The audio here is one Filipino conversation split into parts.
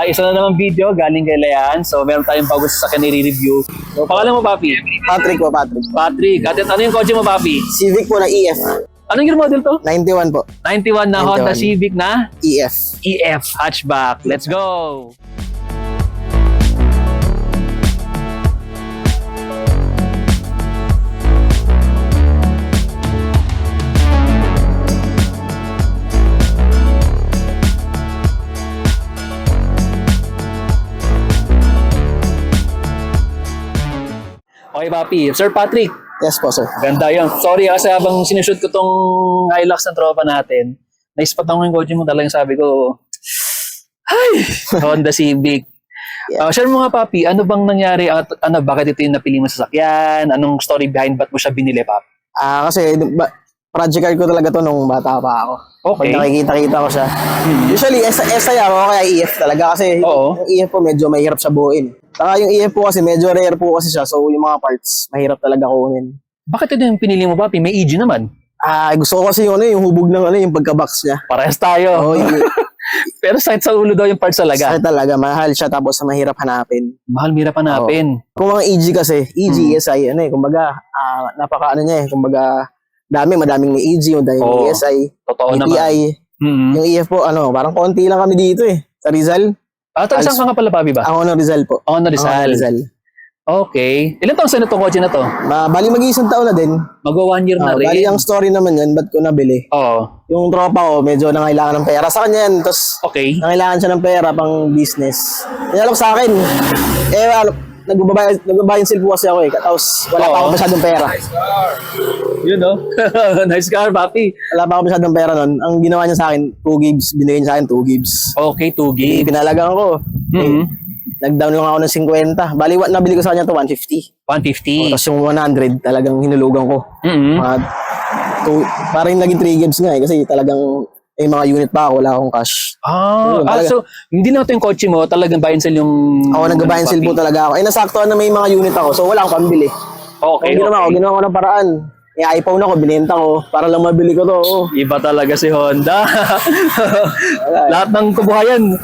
Isa na naman video galing kay Leanne. So, meron tayong bago sa kanya i-review. So, pangalan mo, Papi? Patrick po, Patrick. Patrick. At ano yung kotse mo, Papi? Civic po na EF. Anong year model to? 91 po. 91 na 91. Honda Civic na EF. EF hatchback. Let's go! Okay, Papi. Sir Patrick. Yes po, sir. Ganda yun. Sorry kasi habang sinushoot ko tong Hilux ng tropa natin, naispat ako yung kotse mo, talagang sabi ko, ay, Honda Civic. Yeah. Share mo nga, Papi, ano bang nangyari at ano, bakit ito yung napili mo sa sasakyan? Anong story behind ba't mo siya binili, Papi? Kasi project car ko talaga to nung bata pa ako. Okay. Pag nakikita-kita ko siya. Usually, SI ako kaya EF talaga kasi Oo. yung EF po medyo mahirap siya buuin. Saka yung EF po kasi medyo rare po kasi siya, so yung mga parts mahirap talaga kunin. Bakit ito yung pinili mo, Papi? May EG naman. Gusto ko kasi yung yung hubog ng yung pagka-box niya. Parehas tayo. Oo, Pero sakit sa ulo daw yung parts talaga. Sakit talaga, mahal siya tapos mahirap hanapin. Mahal, mira hanapin. Kung mga EG kasi, EG, SI, kumbaga, napaka ano niya kumbaga, madaming may EG, madaming may SI, Totoo naman. API. Yung EF po, parang konti lang kami dito sa Rizal. Saan ka nga pala, Papi ba? Ako na Rizal po. Ako na Rizal. Okay. Ilan taong sa itong kotse na to? Bali mag-iisang taon na din. Magwa 1 year na rin. Bali ang story naman yan, ba't ko nabili? Oo. Yung tropa ko, medyo nangailangan ng pera sa kanya yan. Tapos, Okay. nangailangan siya ng pera pang business. Nalok sa akin. Nagbabayan silpo kasi ako Tapos, wala pa ako masyadong pera. Yun, no? Nice car, Papi. Wala pa ako masyadong pera nun. Ang ginawa niya sa akin, 2 gigs. Binigay niya sa akin 2 gigs. Okay, 2 gig. Pinalagaan ko. Nag-down lang ako ng 50. Bali, nabili ko sa kanya to 150. 150. Tapos yung 100, talagang hinulugan ko. Parang naging 3 gigs nga kasi talagang mga unit pa ako, wala akong cash. So, hindi na ito yung kotse mo, talagang buy and sell yung... Ako nag-buy and sell po talaga ako. Nasaktuhan na may mga unit ako, so wala akong pambili. Okay, Ginawa ko ng paraan. iPhone ako, binenta ko, para lang mabili ko to. Iba talaga si Honda. Lahat ng kabuhayan.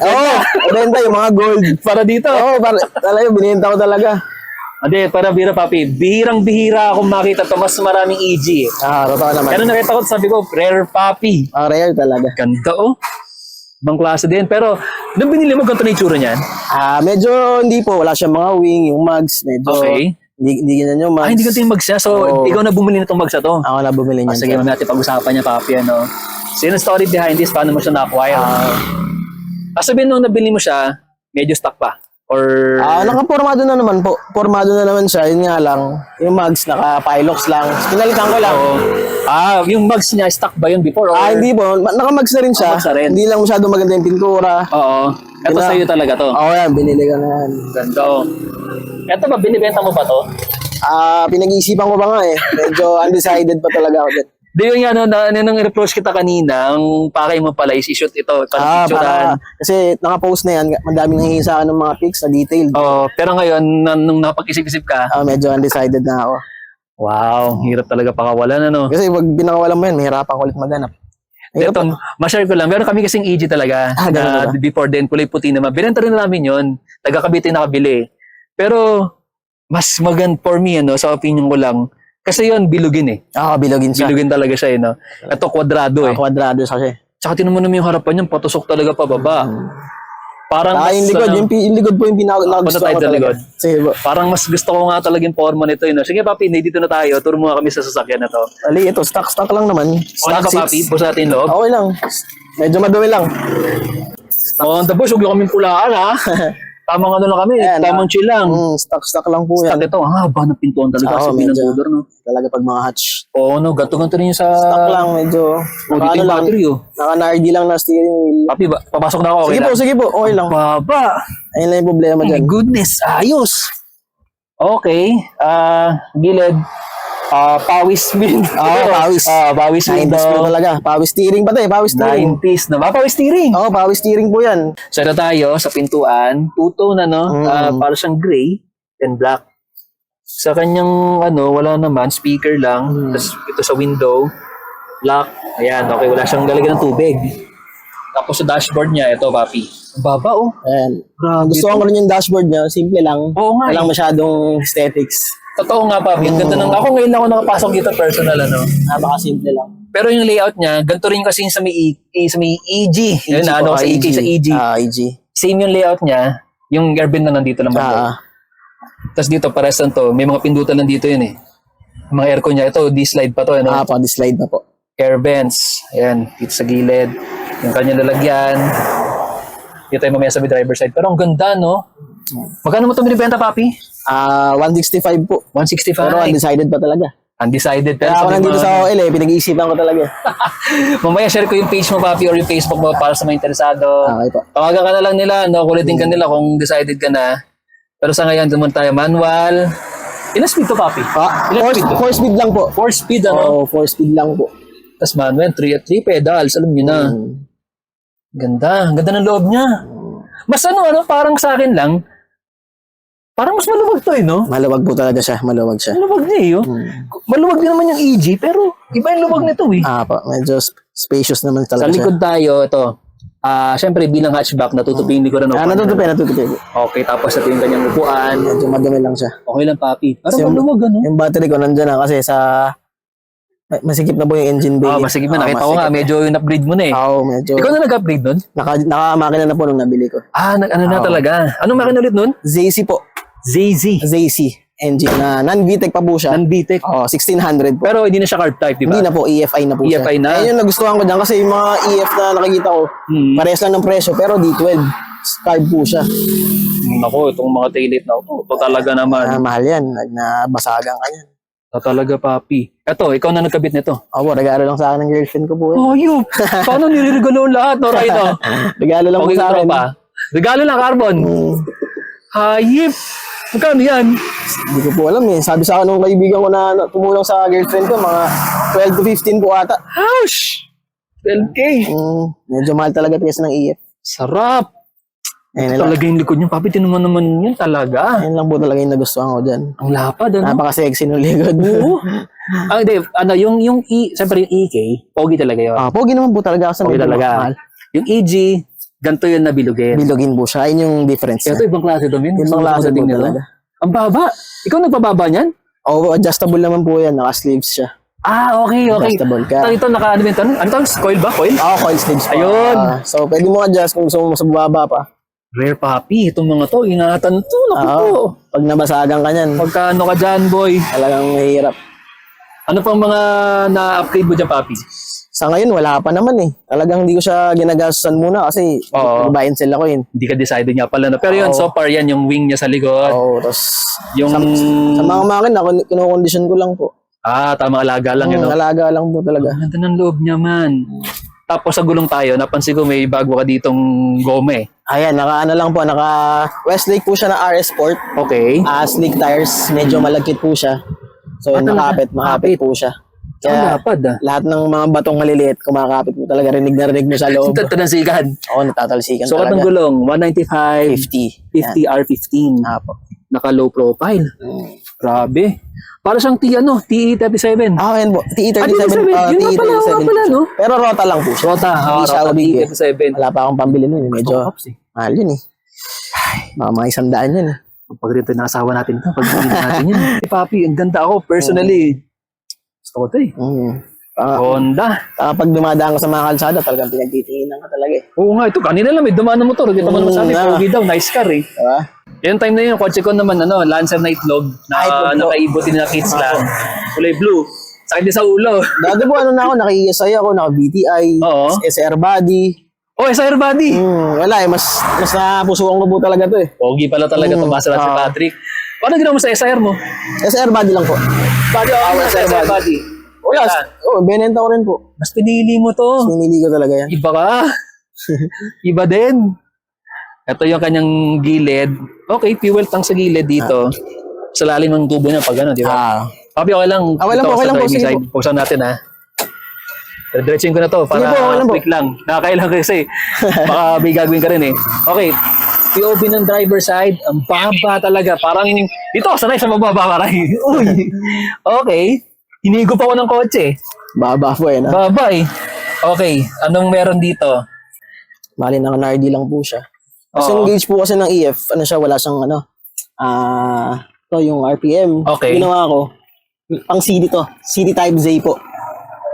Benta yung mga gold. Para dito. Talaga, binenta ko talaga. Hindi, para bira, Papi. Bihirang-bihira akong makita to. Mas maraming EG. Totoo naman. Pero nakita ko, sabi ko, rare, Papi. Rare talaga. Ganda, Ibang klase din. Pero, nung binili mo, ganito na itsura niyan? Medyo hindi po. Wala siyang mga wing, yung mags. Medyo, Okay. Hindi ganyan yung mags. Hindi ganito yung mags niya. So, ikaw na bumili nitong mags na to. Ako na bumili niyan. Sige, natin pag-usapan niya, Papi, ano. So, yun ang story behind this, paano mo siya na-acquire? Sabihin nung nabili mo siya, medyo stock pa? Or... naka-formado na naman po. Formado na naman siya. Yun nga lang. Yung mags, naka-Pilox lang. Pinalitan ko lang. Yung mags niya, stock ba yun before? Or... Hindi po. Naka-mags na rin siya. Na rin. Hindi lang masyado maganda yung pintura. Oo. Ito sa'yo talaga to. Yan. Binili ko na yan. Ganda, Ito ba, binibenta mo ba to? Pinag-iisipan ko pa nga Medyo undecided pa talaga ako dyan. Di yun nga, nung i-reproach kita kanina, ang pakay mo pala is i-shoot ito. Kasi naka-post na yan, madaming nangihingi sa akin ng mga pics na detailed. Pero ngayon, nung napag-isip-isip ka, medyo undecided na ako. Wow, hirap talaga pakawalan, ano? Kasi pag binakawalan mo yan, mahirapan ko ulit maghanap. Ito, ma-share ko lang. Meron kami kasing EG talaga. Before then, kulay puti naman. Binenta rin namin yun. Taga-Cavite nakabili. Pero, mas maganda for me, sa opinion ko lang, kasi yun, bilugin bilugin siya. Bilugin talaga siya, Ito, kwadrado Kwadrado siya siya. Tsaka tinan mo naman yung harapan niya, patusok talaga pababa. Parang yung likod, yung likod po yung pinaka-nagustuhan ko talaga. Sige po. Parang mas gusto ko nga talaga yung forma nito, Sige, Papi, dito na tayo. Turo mo nga kami sa sasakyan na to. Ito, stock lang naman. Stock ka, Papi? Bus natin loob? Okay lang. Medyo madumi lang. On the bus, huwag yung kaming pulaan, ha? Tamang lang kami, tamang chill lang. Stock lang po yan. Stock ito, haba ng pintuan talaga sa pinag-order, Talaga pag mga hatch. Ganto-ganto rin yung sa... Stock lang, medyo... Dito yung battery, Naka-NRD lang na steering wheel. Papi, papasok na ako, Sige po, okay lang. Baba! Ayun lang yung problema dyan. My goodness, ayos! Okay, gilid. Pawis wheel. Pawis. Pawis wheel 90s po talaga. Pawis steering pa pawis steering. 90s na ba? Pawis steering. Pawis steering po yan. So ito tayo sa pintuan. Two-tone para siyang gray and black. Sa kanyang wala naman, speaker lang. Tapos ito sa window, black. Ayan, okay, wala siyang lalagyan ng tubig. Tapos sa dashboard niya, ito, Papi. Baba, oh. Ayan. Grabe. Gusto ko rin yung dashboard niya. Simple lang. Oo nga. Walang masyadong aesthetics. Totoo nga, Papi. Ang ganda ng... Ako ngayon ako nakapasok dito personal, ano. Napaka-simple lang. Pero yung layout niya, ganito rin kasi yung sa may, sa may EG. Yun na, ano, po, sa EG, sa EG. EG. Same yung layout niya. Yung airbend na nandito lang ba? Tapos dito, pares lang to. May mga pindutan lang dito yun eh. Mga aircon niya. Ito, D-slide pa to. Ano? Pa-slide na po. Air vents. Ayan, dito sa gilid. Yung kanyang lalagyan. Dito tayo mamaya sa may driver side. Pero ang ganda, no? Magkano mo ito binibenta, Papi? 165 po. 165. Pero undecided pa talaga. Undecided. Pero Kaya ako sabi nandito mo, sa OL pinag-iisipan ko talaga. mamaya share ko yung page mo, Papi, or yung Facebook mo para sa mga interesado. Okay po. Tawagan ka na lang nila, no? Kulitin ka nila kung decided ka na. Pero sa ngayon, duman tayo manual. Ilang speed to, Papi? Ilang speed to? 4 speed lang po. 4 speed, ano? 4 speed lang po. Tapos manual, 3 pedals. Alam nyo na. Ganda. Ang ganda ng loob niya. Mas ano, parang sa akin lang, parang mas maluwag to eh, no? Maluwag po talaga siya. Maluwag siya. Maluwag niya eh, oh. Maluwag din naman yung EG, pero iba yung luwag nito eh. Po. Medyo spacious naman Sa talaga siya. likod tayo, ito. Siyempre, bilang hatchback, natutupin ni ko na Natutupi. Okay, tapos ito yung kanyang upuan. Medyo madumi lang siya. Okay lang, Papi. Parang Kasi maluwag, ano? Yung battery ko nandyan na kasi sa... Masikip na po yung engine bay. Masigit na. Nakita ko nga, medyo yung upgrade mo na eh. Medyo... Ikaw na nag-upgrade nun? Nakamakina na po nung nabili ko. Ano na talaga? Anong makina ulit nun? ZC po. ZZ. ZC engine na non-VTEC pa po siya. Non-VTEC. 1600 po. Pero hindi na siya carb type, di ba? Hindi na po, EFI na po siya. EFI na? Ayun yung nagustuhan ko dyan kasi yung mga EF na nakikita ko, parehas lang ng presyo pero D12. Carb po siya. Ako, itong mga tailgate na ito talaga naman. Mahal yan. Nabasagan ka yan. Talaga, Papi. Eto, ikaw na nagkabit nito. Regalo lang sa akin ng girlfriend ko po. Ayup! Paano nire-regalo lahat, no, Rito? Regalo lang po sa akin. Regalo lang, Carbon. Hayip! Magkano yan? Hindi ko po alam eh. Sabi sa akin nung kaibigan ko na tumulong sa girlfriend ko, mga 12 to 15 po ata. Ouch! 12K. Medyo mahal talaga piyesa ng EF. Sarap! Ayun Talaga yung likod niyo, Papi. Tinuman naman yun talaga. Ayun lang po talaga yung nagustuhan ko dyan. Ang lapad, ano? Napaka-sexy ng likod. Oo. Hindi, siyempre yung EK, pogi talaga yun. Pogi naman po talaga kasi Pogi talaga. Yung EG, ganito yun na bilugin. Bilugin po siya. Ayun yung difference Ito, ibang klase domin. Ibang klase po talaga. Ang baba. Ikaw nagpababa niyan? Adjustable naman po yan. Naka-sleeves siya. Okay. Adjustable ka. Ito, ano to? Coil ba? Coil? Coil sleeves pa. Ayun. So, pwede mo adjust kung gusto mo sa baba pa. Rare, Papi. Itong mga to, ingatan to. Naku po. Pag nabasagan ka niyan, Pagkano ka dyan, boy? talagang mahirap. Ano pang mga na-upgrade mo dyan, Papi? Sa ngayon, wala pa naman eh. Talagang hindi ko siya ginagastusan muna kasi buy and sell ako yun. Hindi ka decided nga pala. No? Pero yun, so far yan, yung wing niya sa likod. Tapos Yung... sa mga makina, kinokondisyon ko lang po. Tamang alaga lang yun. No? Alaga lang po talaga. Ang ganda ng loob niya, man. Tapos sa gulong tayo, napansin ko may bago ka ditong goma eh. Ayan, naka Westlake po siya na RS Sport. Okay. Slick tires, medyo malagkit po siya. So, makapit po siya. Kaya, lapad lahat ng mga batong maliliit, kumakapit po talaga, rinig na rinig mo sa loob. Tanasikan. Natatalsikan So, talaga. katong gulong, 195, 50. 50 R15. Po. Naka low profile. Grabe. Para siyang TE37. Ayan po. TE37. Yun nga pala, no? Pero rota lang po siya. Rota, Rota TE37. Wala pa akong pambili nun. Medyo mahal yun eh. Mga 100 yun eh. Pag rin ito nasawa natin ito, pag natin yun. Papi, ang ganda ako personally. Gusto ko ito eh. Honda. Pag dumadaan ka sa mga kalsada, talagang pinagtitinginan ka talaga eh. Oo nga, ito kanina lang may dumaan na motor. Kita mo naman sabi, pogi daw, nice car eh. Diba? Yung time na yun, kotse ko naman, Lancer na itlog, na nakaibutin na kits lang. Kulay blue. Sakit din sa ulo. Dati po naka-ESI ako, naka-BTI, SR body. SR body. Wala eh, mas napusuan ko po talaga to eh. Pogi pala talaga tumasa na si Patrick. Paano ginawa mo sa SR mo? SR body lang po. SR body. Benenta ko rin po. Mas pinili mo to. Pinili ko talaga yan. Iba ka. Iba din. Ito yung kanyang gilid. Okay, fuel tank sa gilid dito. Sa lalim ng tubo niya pag di ba? Papi, okay lang. Okay lang po. Sige po. Puksan natin ha. Diretsin ko na to para quick lang. Nakakailang kasi baka may gagawin ka rin eh. Okay. POV ng driver side. Ang baba talaga. Parang dito sanay sa mababa maray. Uy. Okay. Hinigo pa ako ng kotse. Baba po eh. Baba eh. Okay. Anong meron dito? Bali, naka-NARD lang po siya. Kasi Oo. yung gauge po kasi ng EF, ano siya, wala siyang ito yung RPM. Okay. Ginawa ko, pang CD to. CD type Z po.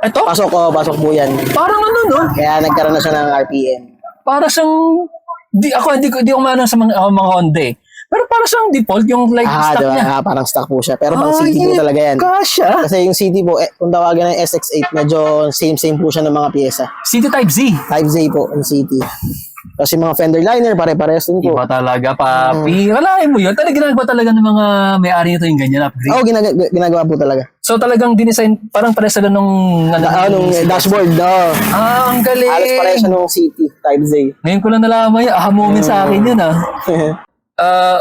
Ito? Pasok po yan. Parang ano, no? Kaya nagkaroon na siya ng RPM. Para siyang, di ako maano sa mga Honda eh. Pero para siyang default, yung like stock Diba? niya. Parang stock po siya. Pero pang CD po Ay, talaga yan. Kasha. Kasi yung CD po, kung tawagan ng SX8, medyo same po siya ng mga pyesa. CD Type Z. Type Z po, yung CD. Kasi mga fender liner, pare-parehas din po. Iba talaga, papi. Walain mo yun. Talaga ginagawa talaga ng mga may-ari nito yung ganyan upgrade. Oo, ginagawa po talaga. So talagang dinesign, parang pares sila nung... Nung dashboard, ang galing. halos pareho siya nung CT, Type Z. Ngayon ko lang nalaman yun. Aha moment sa akin yun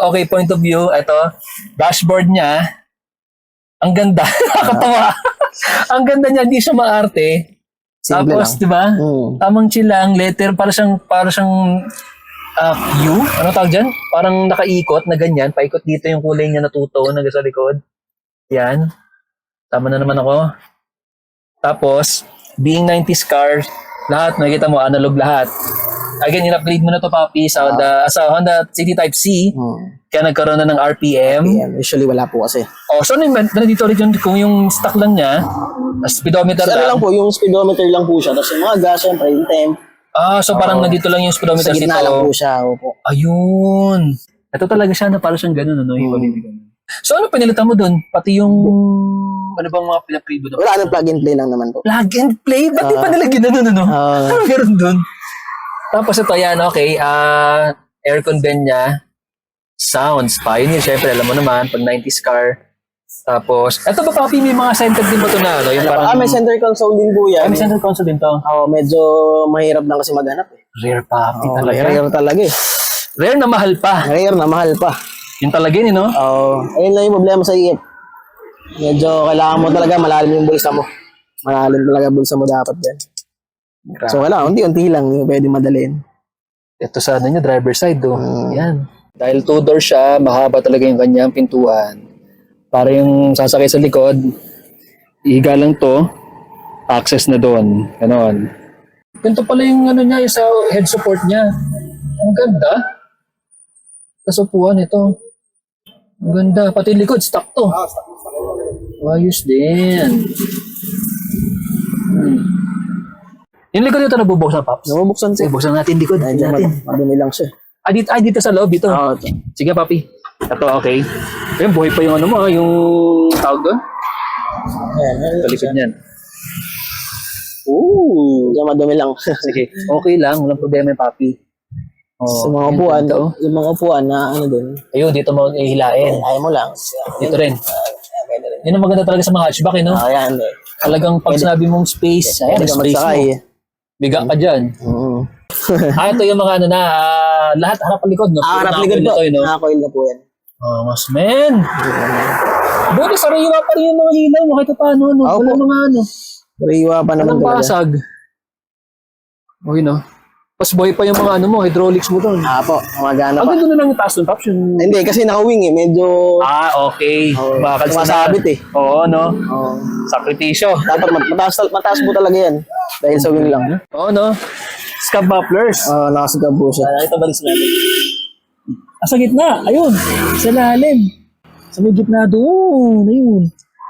okay, point of view. Ito, dashboard niya. Ang ganda. Nakakatawa. Ang ganda niya. Hindi siya maarte. Simple Tapos, lang. di ba? Tamang chill lang. Letter, para siyang Q. Ano tawag dyan? Parang nakaikot na ganyan. Paikot dito yung kulay niya na two-tone hanggang sa likod. Yan. Tama na naman ako. Tapos, being 90s cars, lahat, makikita mo, analog lahat. Again, in-upgrade mo na to, papi, sa Honda City Type C. Kaya nagkaroon na ng RPM. Usually wala po kasi. So ano yung nandito rin yun, kung yung stock lang niya, speedometer Kasi lang. lang po, yung speedometer lang po siya. Tapos yung mga gas, syempre, yung temp. So parang nandito lang yung speedometer Sa gitna dito. lang po siya. Opo. Ayun. Ito talaga siya na parang siyang ganun, yung pabibigyan. So ano pinilitan mo dun? Pati yung, ano bang mga pinapribo doon? Wala nang plug and play lang naman po. Plug and play? Ba't di pa nila ginano, ano meron dun? Tapos ito, yan, okay. Aircon vent niya. Sounds. Pioneer, syempre, alam mo naman, pag 90s car. Tapos, ito ba, papi, may mga center din ba ito na, ano? Yung parang, may center console din po yan. may center console din to. Medyo mahirap lang kasi maghanap eh. Rare, papi, talaga. Rare talaga eh. Rare na mahal pa. Rare na mahal pa. Yun talaga yun, no? Ayun lang yung problema sa EF. Medyo kailangan mo talaga malalim yung bulsa mo. Malalim talaga bulsa mo dapat din. So wala, unti-unti lang yung pwede madalhin. Ito sa ano niya, driver side, Yan. Dahil two-door siya, mahaba talaga yung kanyang pintuan. Para yung sasakay sa likod, ihiga lang to, access na doon. Ganon. Ganito pala yung ano niya, yung sa head support niya. Ang ganda. Sa upuan ito. Ang ganda. Pati likod, stock to. Ayos din. Yung likod dito nabubuksan, Paps. Nabubuksan siya. Buksan natin likod. Natin. Madumi lang siya. Dito sa loob, dito. Sige, papi. Ito, okay. Ayun, buhay pa yung ano mo, yung tawag doon. Ayan. Sa likod niyan. Medyo madumi lang. Sige, okay lang. Walang problema yung papi. Sa mga upuan, yung mga upuan na ano din. Ayun, dito mo ihilain. Ayaw mo lang. Dito rin. Yun ang maganda talaga sa mga hatchback, no? Ayan. Talagang pag sinabi mong space, ayan, Pwede ka space magsakay. mo. Biga ka dyan. Ito yung mga ano na, lahat harap likod, no? Harap likod po. Nakakoil na po yan. Mas men. Buti sariwa pa rin yung mga ilaw mo kahit paano, no? Walang mga ano. Riwa pa naman Walang talaga. basag. Okay, no? Pas boy pa yung mga ano mo, hydraulics mo doon. Po, magana Ang pa. ganda na lang yung taas doon, Paps. Hindi, kasi naka-wing eh. Medyo Okay. Bakal sumasabit eh. Oo, no? Sakripisyo. dapat mataas po talaga yan. Dahil sa wing lang. Oo, no? Scab mufflers. Nakasigab po siya. Ito balis natin. Sa gitna. Ayun. Sa lalim. Sa may gitna doon. Ayun.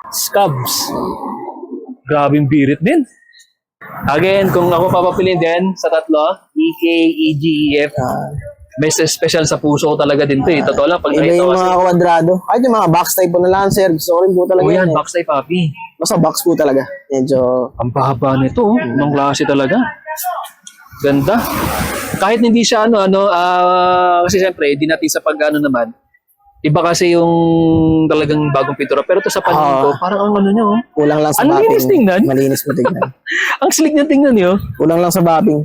Scabs. Grabe yung birit din. Again, kung ako papapiliin din sa tatlo, EK, EG, EF, may special sa puso ko talaga din to eh. Totoo lang, pag Iba nakita yung ko kasi, mga kwadrado. Kahit yung mga box type po na Lancer. Gusto ko rin po talaga yan, yan. box type, papi. Basta box po talaga. Medyo... Ang haba nito, ng klase talaga. Ganda. Kahit hindi siya kasi siyempre, di natin sa pag-ano naman, iba kasi yung talagang bagong pintura. Pero ito sa paningin ko, parang ang ano niya, Kulang lang sa Ang bapping. linis tingnan. Malinis po tingnan. Ang slick niya tingnan niyo. Kulang lang sa bapping.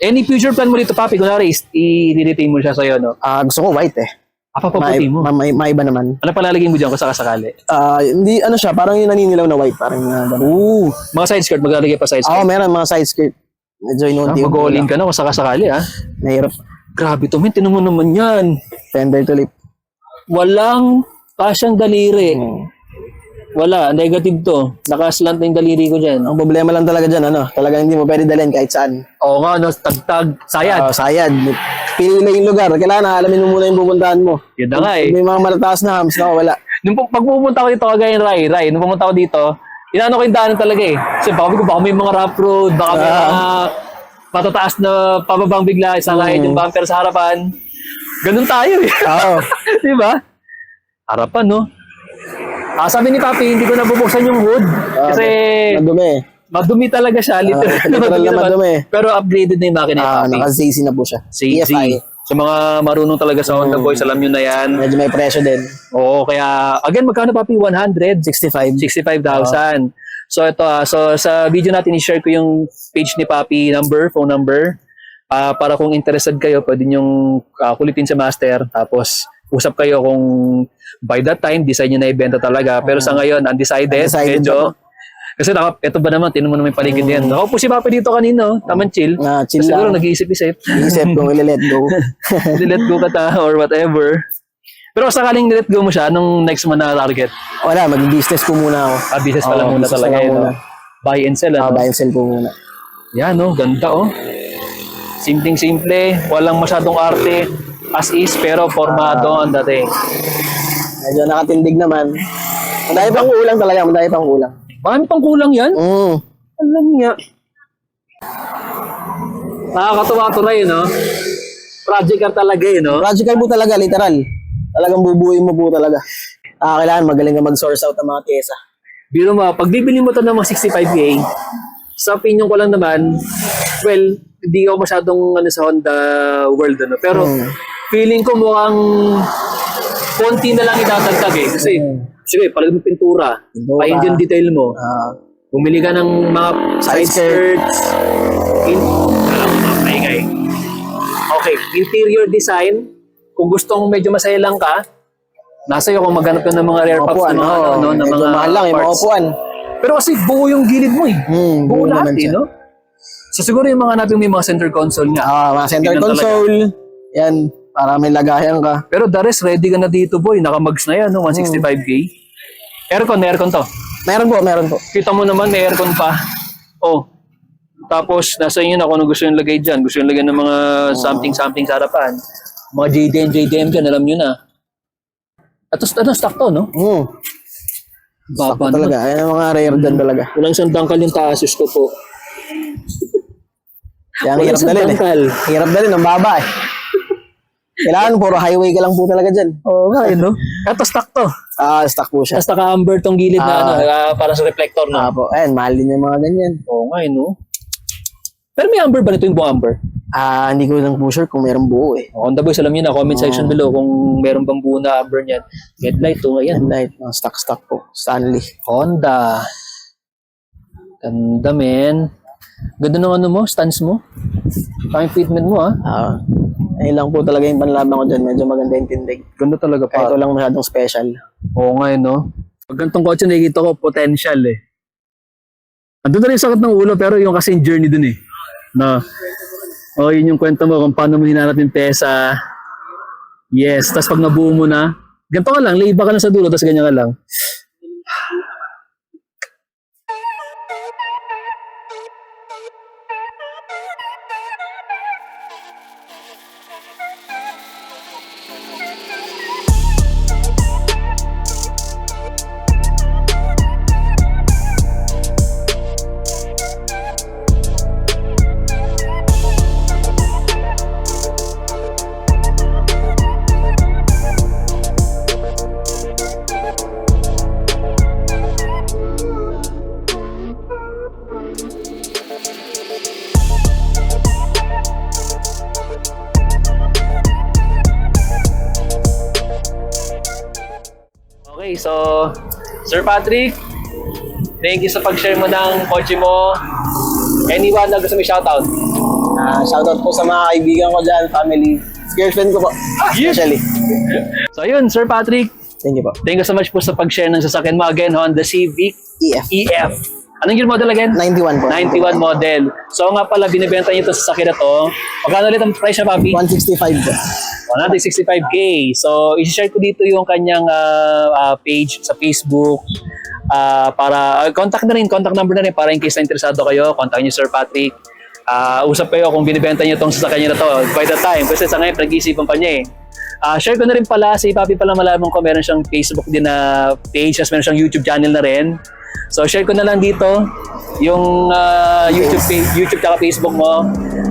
Any future plan mo dito, papi? Kunwari, i-retain mo siya sa'yo, no? Gusto ko white eh. Papaputi mo. May iba naman. Ano palalagay mo dyan kung sakasakali? Hindi, ano siya, parang yung naninilaw na white. Parang ganun. Mga side skirt, maglalagay pa side skirt. Meron mga side skirt. Medyo inunti. Mag-all-in ka na kung sakasakali, ha? Mahirap. Grabe to, men. Tinan mo naman yan. Fender to lip. Walang kasyang daliri. Wala, negative to. Nakaslant na yung daliri ko dyan. Ang problema lang talaga dyan, talagang hindi mo pwede dalhin kahit saan. Oo nga, no, tagtag, sayad. Sayad. Pili na yung lugar. Kailangan alamin mo muna yung pupuntahan mo. Yun na nga eh. May mga matataas na hams na wala. Pag pumunta ko dito, kagaya ng Rai, nung pumunta ko dito, inaano ko yung daanan talaga eh. Kasi baka may mga rough road, baka may mga matataas na pababang bigla, isangayin yung bumper sa harapan. Ganun tayo eh. Oo. Di ba? Harapan, no? Sabi ni Papi, hindi ko nabubuksan yung hood. Kasi madumi talaga siya. Literal na madumi. Pero upgraded na yung makina ni Papi. Naka-CC na po siya. CZ. Sa mga marunong talaga sa Honda Boys, alam nyo na yan. Medyo may presyo din. Oo, kaya, again, magkano Papi? 65,000. So ito, so sa video natin, i-share ko yung page ni Papi, phone number. Para kung interested kayo, pwede nyong kulitin sa master. Tapos, usap kayo kung by that time, decide nyo na ibenta talaga. Pero sa ngayon, undecided medyo. Kasi ito ba naman, tinan mo naman yung paligid yan. Ako po si Papa dito kanino, taman chill. Chill siguro lang. nag-iisip-isip. Iisip kung ili-let go. Let go ka ta or whatever. Pero sakaling let go mo siya, anong next mo na target? Wala, mag-business po muna ako. Business pala muna talaga yun. Buy and sell. Buy and sell po muna. Yan, ganda Simpleng-simple, walang masyadong arte. As is, pero formado ang dating. Medyo nakatindig naman. Madami pang kulang talaga, madami pang kulang. Marami pang kulang yan? Alam niya. Nakakatuwa to rin, Project car talaga, Project car po talaga, literal. Talagang bubuuin mo po talaga. Kailangan magaling ka mag-source out ng mga pyesa. Biro mo, pag bibili mo to ng mga 65K, sa opinion ko lang naman, well, hindi ako masyadong sa Honda world, pero feeling ko mukhang konti na lang idadagdag Kasi, sige, palagay mo pintura, pa-engine detail mo, bumili ka ng mga side skirts, okay, interior design, kung gustong medyo masaya lang ka, nasa iyo kung maghanap ka ng mga rare parts na mga, ng mga mahal lang, mga upuan. Pero kasi buo yung gilid mo buo lahat So siguro yung mga hanapin may mga center console nga. Mga center console, yan, para may lagayan ka. Pero the rest, ready ka na dito boy, nakamags na yan, 165K. May aircon to. Meron po. Kita mo naman, may aircon pa. Tapos, nasa inyo na kung ano gusto yung lagay dyan. Gusto yung lagay ng mga something sa harapan. Mga JDM dyan, alam nyo na. At stock to, no? Baba talaga. Ayan ang mga rare dyan talaga. Walang isang dangkal yung Tasus ko po. Yan, hirap dalhin Hirap dalhin, ang baba Kailangan puro highway ka lang po talaga dyan. Oo nga, Ito stock to. Stock po siya. Tapos naka-amber tong gilid na para sa reflector na. Po. Ayan, mahal din yung mga ganyan. Oo nga, Pero may amber ba nito yung buong amber? Hindi ko lang po sure kung meron buo Honda Boys, alam niyo na, comment section below kung meron bang buo na amber niyan. Headlight ayan. Headlight, stock po. Stanley. Honda. Ganda, men. Ganda ng stance mo. Time fitment mo, Ayun lang po talaga yung panlaban ko dyan. Medyo maganda yung tindig. Ganda talaga pa. Kahit walang masyadong special. Oo nga, Pag gantong kotse, nakikita ko potential, Andun na rin yung sakit ng ulo, pero yung kasi yung journey dun, yun yung kwento mo kung paano mo hinanap yung pesa. Yes, tapos pag nabuo mo na, ganito ka lang, laiba ka na sa dulo, tapos ganyan ka lang. Okay, so Sir Patrick, thank you sa pag-share mo ng kotse mo. Anyone na gusto mo shoutout? Shoutout po sa mga kaibigan ko dyan, family, girlfriend ko po, especially. So yun, Sir Patrick, Thank you po. thank you so much po sa pag-share ng sasakyan mo. Again, Honda Civic EF. EF. Anong year model again? 91 po. 91 model. So nga pala, binibenta niyo ito sa sasakyan na to. Magkano ulit ang price niya, Papi? 165 po. 165K. So, isi-share ko dito yung kanyang page sa Facebook. Para, contact number na rin para in case na interesado kayo, contact niyo Sir Patrick. Usap kayo kung binibenta niyo itong sasakyan niyo na to. By the time, kasi sa ngayon, nag-iisipan pa niya share ko na rin pala, si Papi pala malaman ko, meron siyang Facebook din na page, as meron siyang YouTube channel na rin. So, share ko na lang dito yung YouTube at Facebook mo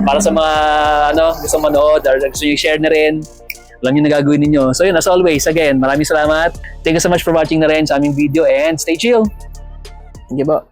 para sa mga gusto manood or gusto nyo i-share na rin. Alam nyo na gagawin ninyo. So, yun, as always, again, maraming salamat. Thank you so much for watching na rin sa aming video and stay chill. Thank you po.